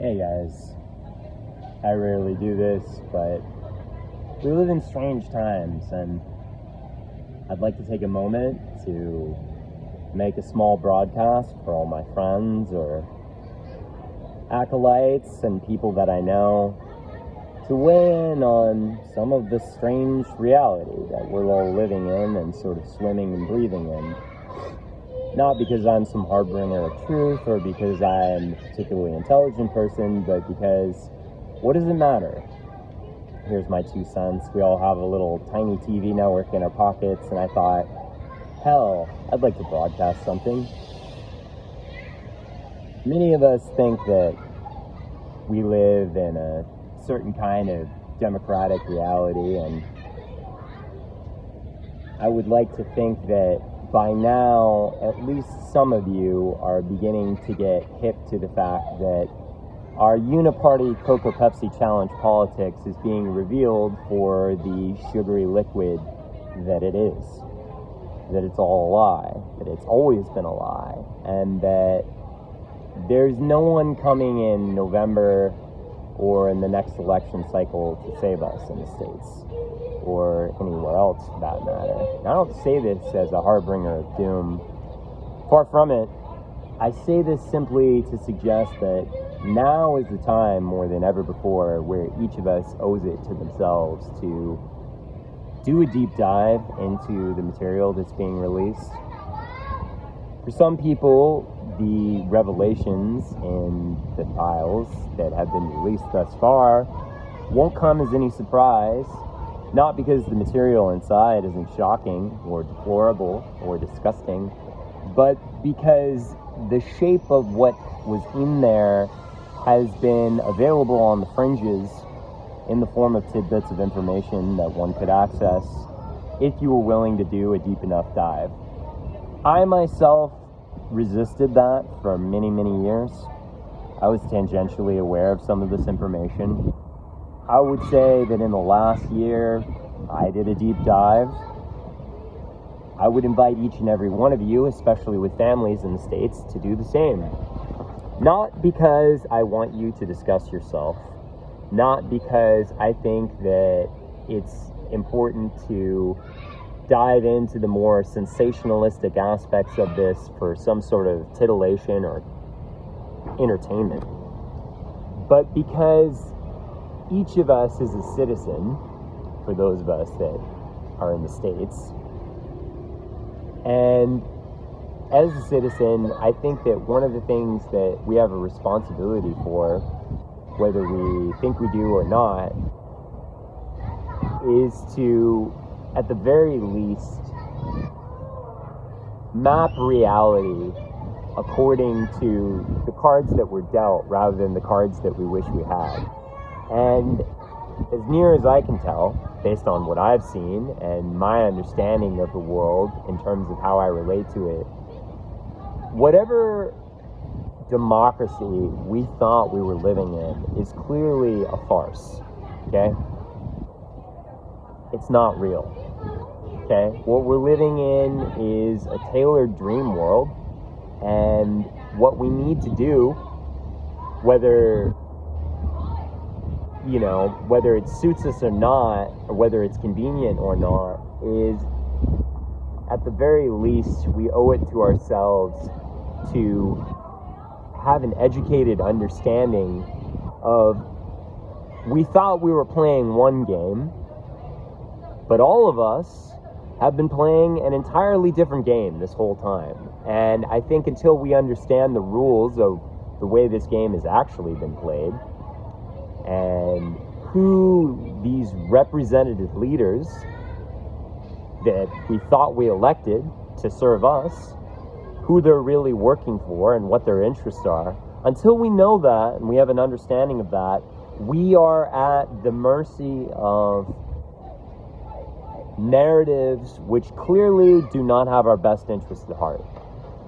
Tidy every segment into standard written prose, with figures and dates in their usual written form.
Hey guys, I rarely do this, but we live in strange times, and I'd like to take a moment to make a small broadcast for all my friends or acolytes and people that I know to weigh in on some of the strange reality that we're all living in and sort of swimming and breathing in. Not because I'm some harbinger of truth or because I am a particularly intelligent person, but because what does it matter? Here's my 2 cents. We all have a little tiny TV network in our pockets, and I thought, hell, I'd like to broadcast something. Many of us think that we live in a certain kind of democratic reality, and I would like to think that by now, at least some of you are beginning to get hip to the fact that our uniparty Coca-Pepsi challenge politics is being revealed for the sugary liquid that it is. That it's all a lie, that it's always been a lie, and that there's no one coming in November or in the next election cycle to save us in the States, or anywhere else for that matter. And I don't say this as a harbinger of doom. Far from it. I say this simply to suggest that now is the time more than ever before where each of us owes it to themselves to do a deep dive into the material that's being released. For some people, the revelations in the files that have been released thus far won't come as any surprise, not because the material inside isn't shocking or deplorable or disgusting, but because the shape of what was in there has been available on the fringes in the form of tidbits of information that one could access if you were willing to do a deep enough dive. I myself resisted that for many, many years. I was tangentially aware of some of this information. I would say that in the last year, I did a deep dive. I would invite each and every one of you, especially with families in the States, to do the same. Not because I want you to discuss yourself, not because I think that it's important to dive into the more sensationalistic aspects of this for some sort of titillation or entertainment, but because each of us is a citizen, for those of us that are in the States. And as a citizen, I think that one of the things that we have a responsibility for, whether we think we do or not, is to, at the very least, map reality according to the cards that were dealt rather than the cards that we wish we had. And as near as I can tell, based on what I've seen and my understanding of the world in terms of how I relate to it, whatever democracy we thought we were living in is clearly a farce, okay? It's not real, okay? What we're living in is a tailored dream world, and what we need to do, whether it suits us or not, or whether it's convenient or not, is at the very least, we owe it to ourselves to have an educated understanding of, we thought we were playing one game, but all of us have been playing an entirely different game this whole time. And I think until we understand the rules of the way this game has actually been played, and who these representative leaders that we thought we elected to serve us, who they're really working for and what their interests are, until we know that and we have an understanding of that, we are at the mercy of narratives which clearly do not have our best interests at heart.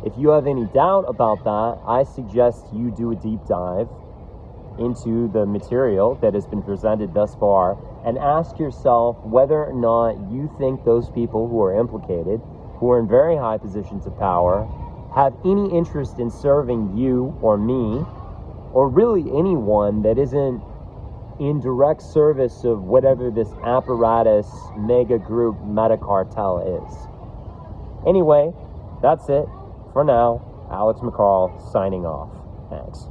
If you have any doubt about that, I suggest you do a deep dive into the material that has been presented thus far and ask yourself whether or not you think those people who are implicated, who are in very high positions of power, have any interest in serving you or me or really anyone that isn't in direct service of whatever this apparatus mega group meta cartel is. Anyway, that's it for now. Alex McCarl signing off. Thanks.